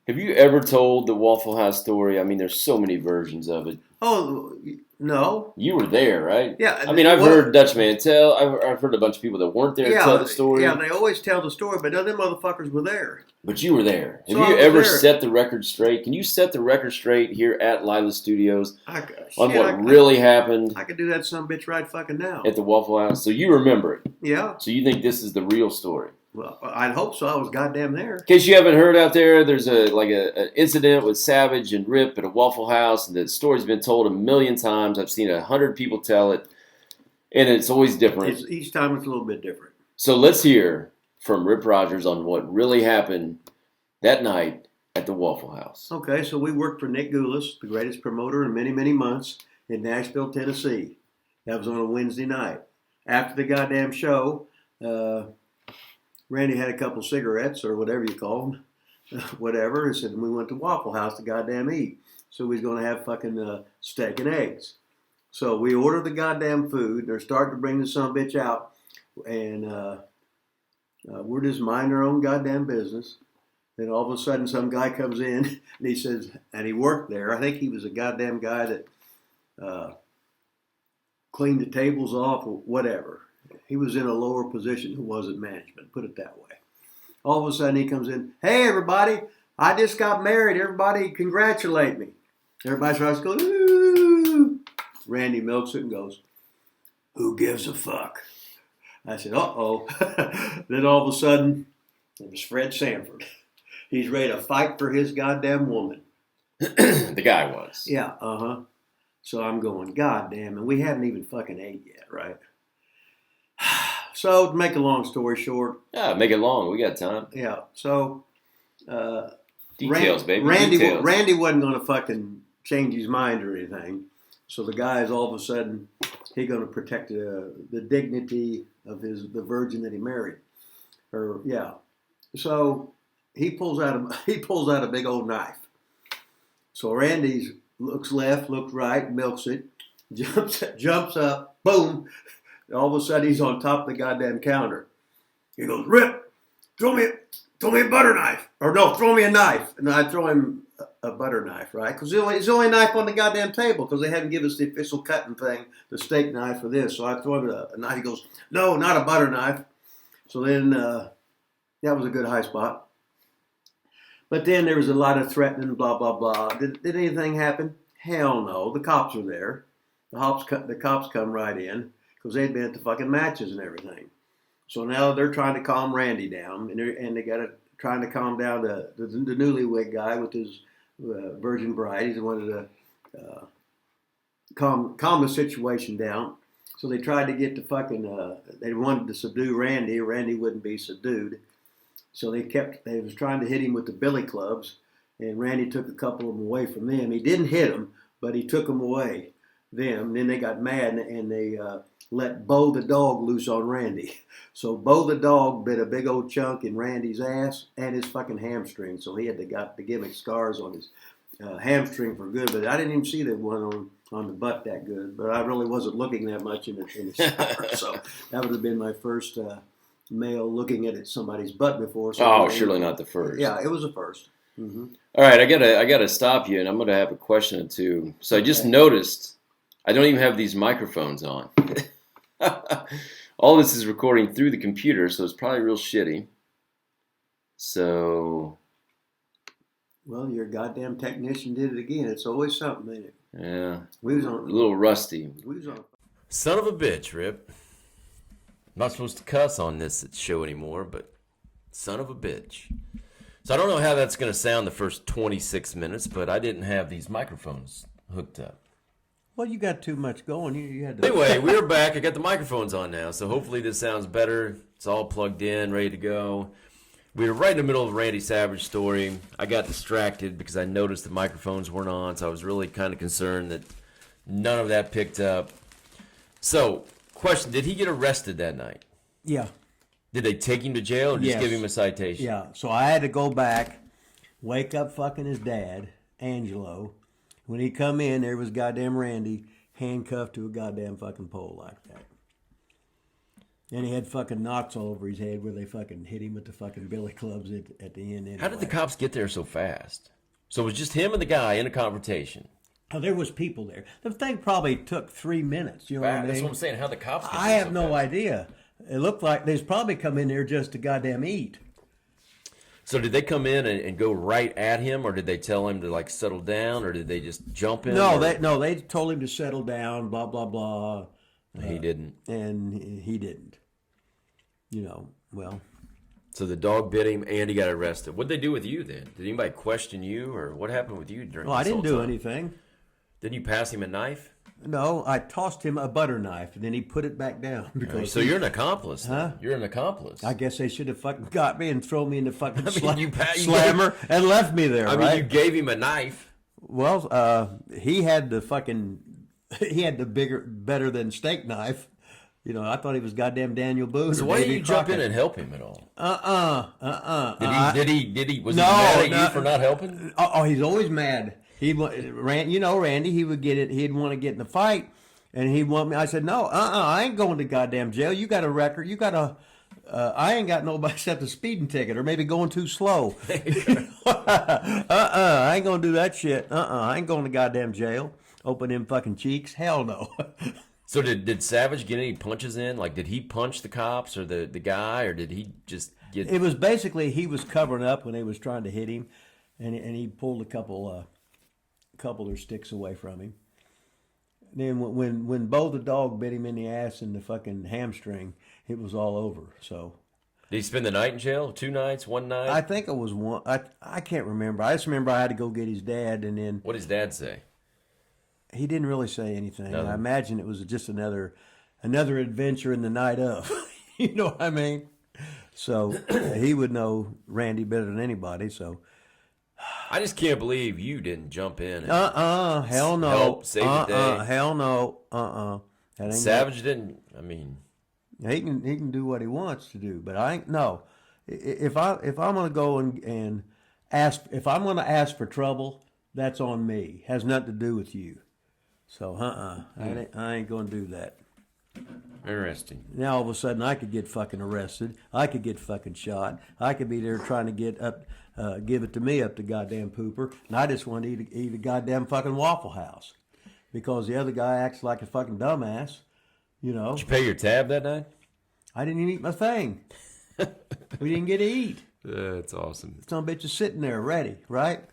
Have you ever told the Waffle House story? I mean, there's so many versions of it. Oh, no. You were there, right? Yeah. I mean, I've heard Dutch Mantell. I've heard a bunch of people that weren't there tell Yeah, the story. yeah, they always tell the story, but none of them motherfuckers were there. But you were there. So Have I you was ever there. set the record straight? Can you set the record straight here at Lila Studios on Shit, what really happened I could do that some bitch right fucking now. at the Waffle House? So you remember it. Yeah. So you think this is the real story? Well, I'd hope so. I was goddamn there. In case you haven't heard out there, there's an incident with Savage and Rip at a Waffle House, and the story's been told a million times. I've seen 100 people tell it, and it's always different. Each time it's a little bit different. So let's hear from Rip Rogers on what really happened that night at the Waffle House. Okay, so we worked for Nick Goulas, the greatest promoter in many, many months, in Nashville, Tennessee. That was on a Wednesday night. After the goddamn show, Randy had a couple cigarettes or whatever you call them, whatever. He said, and we went to Waffle House to goddamn eat. So we was going to have fucking steak and eggs. So we ordered the goddamn food. They're starting to bring the sumbitch out. And we're just minding our own goddamn business. Then all of a sudden some guy comes in and he says, and he worked there. I think he was a goddamn guy that cleaned the tables off or whatever. He was in a lower position who wasn't management, put it that way. All of a sudden he comes in, hey everybody, I just got married. Everybody congratulate me. Everybody starts going, ooh. Randy milks it and goes, who gives a fuck? I said, uh-oh. Then all of a sudden, it was Fred Sanford. He's ready to fight for his goddamn woman. The guy was. Yeah, uh-huh. So I'm going, goddamn, and we haven't even fucking ate yet, right? So, to make a long story short. Yeah, make it long. We got time. Yeah, so. Details, baby. Details. Randy wasn't going to fucking change his mind or anything. So the guy's all of a sudden, he's going to protect the dignity of the virgin that he married. Or, yeah. So he pulls out a big old knife. So Randy looks left, looks right, milks it, jumps up, boom. All of a sudden, he's on top of the goddamn counter. He goes, Rip, throw me a butter knife. Or no, throw me a knife. And I throw him a butter knife, right? Because it's the only knife on the goddamn table because they hadn't given us the official cutting thing, the steak knife for this. So I throw him a knife. He goes, no, not a butter knife. So then that was a good high spot. But then there was a lot of threatening, blah, blah, blah. Did anything happen? Hell no. The cops were there. The cops come right in. Because they'd been at the fucking matches and everything. So now they're trying to calm Randy down, and they got trying to calm down the newlywed guy with his virgin bride. He wanted to calm the situation down. So they tried to get the fucking, they wanted to subdue Randy. Randy wouldn't be subdued. So they was trying to hit him with the billy clubs, and Randy took a couple of them away from them. He didn't hit them, but he took them away. Then they got mad and they let Bo the dog loose on Randy. So Bo the dog bit a big old chunk in Randy's ass and his fucking hamstring. So he had the gimmick scars on his hamstring for good. But I didn't even see the one on the butt that good. But I really wasn't looking that much in the shower. So that would have been my first male looking at somebody's butt before. So surely not the first. Yeah, it was the first. Mm-hmm. All right, I gotta stop you, and I'm gonna have a question or two. So I just noticed I don't even have these microphones on. All this is recording through the computer, so it's probably real shitty. So, well, your goddamn technician did it again. It's always something, ain't it? Yeah, we was a little rusty. We was on. Son of a bitch, Rip. I'm not supposed to cuss on this show anymore, but son of a bitch. So I don't know how that's going to sound the first 26 minutes, but I didn't have these microphones hooked up. Well, you got too much going. You had to... Anyway, we're back. I got the microphones on now, so hopefully this sounds better. It's all plugged in, ready to go. We were right in the middle of Randy Savage story. I got distracted because I noticed the microphones weren't on, so I was really kind of concerned that none of that picked up. So, question, did he get arrested that night? Yeah. Did they take him to jail or just give him a citation? Yeah, so I had to go back, wake up fucking his dad, Angelo. When he come in, there was goddamn Randy handcuffed to a goddamn fucking pole like that. And he had fucking knots all over his head where they fucking hit him with the fucking billy clubs at the end. Anyway. How did the cops get there so fast? So it was just him and the guy in a confrontation. Oh, there was people there. The thing probably took 3 minutes. You know what I mean? That's what I'm saying. How the cops get I there have so no fast. idea. It looked like they's probably come in there just to goddamn eat. So did they come in and go right at him, or did they tell him to like settle down, or did they just jump in? No, or... they told him to settle down. Blah blah blah. He didn't. And he didn't. You know, well. So the dog bit him, and he got arrested. What'd they do with you then? Did anybody question you, or what happened with you during? Well, I this didn't whole do time? anything. Didn't you pass him a knife? No, I tossed him a butter knife, and then he put it back down. Because So you're an accomplice. Then. Huh? You're an accomplice. I guess they should have fucking got me and thrown me in the fucking you slammer and left me there. I mean, right? you gave him a knife. Well, he had the better than steak knife. You know, I thought he was goddamn Daniel Boone. So why didn't you jump in and help him at all? Did he? Was he No, mad at no. you for not helping? Oh, he's always mad. Randy, he would get it. He'd want to get in the fight, and he'd want me. I said, no, I ain't going to goddamn jail. You got a record. You got a. I ain't got nobody except a speeding ticket or maybe going too slow. I ain't gonna do that shit. I ain't going to goddamn jail. Open them fucking cheeks. Hell no. So did Savage get any punches in? Like, did he punch the cops or the guy, or did he just get? It was basically he was covering up when they was trying to hit him, and he pulled a couple of their sticks away from him. Then when Bo the dog bit him in the ass and the fucking hamstring, it was all over. So Did he spend the night in jail? 2 nights, 1 night? I think it was one. I can't remember. I just remember I had to go get his dad, and then What did his dad say? he didn't really say anything. Nothing. I imagine it was just another adventure in the night of. You know what I mean? So he would know Randy better than anybody. So I just can't believe you didn't jump in. And hell no. Help save the day. Hell no. That ain't Savage didn't. I mean, He can do what he wants to do, but I ain't no. If I'm gonna go and ask, if I'm gonna ask for trouble, that's on me. Has nothing to do with you. So I ain't gonna do that. interesting. Now all of a sudden I could get fucking arrested. I could get fucking shot. I could be there trying to get up, give it to me up to goddamn pooper, and I just want to eat a goddamn fucking Waffle House because the other guy acts like a fucking dumbass. You know. Did you pay your tab that night? I didn't even eat my thing. We didn't get to eat. That's awesome. Some bitch is sitting there ready, right?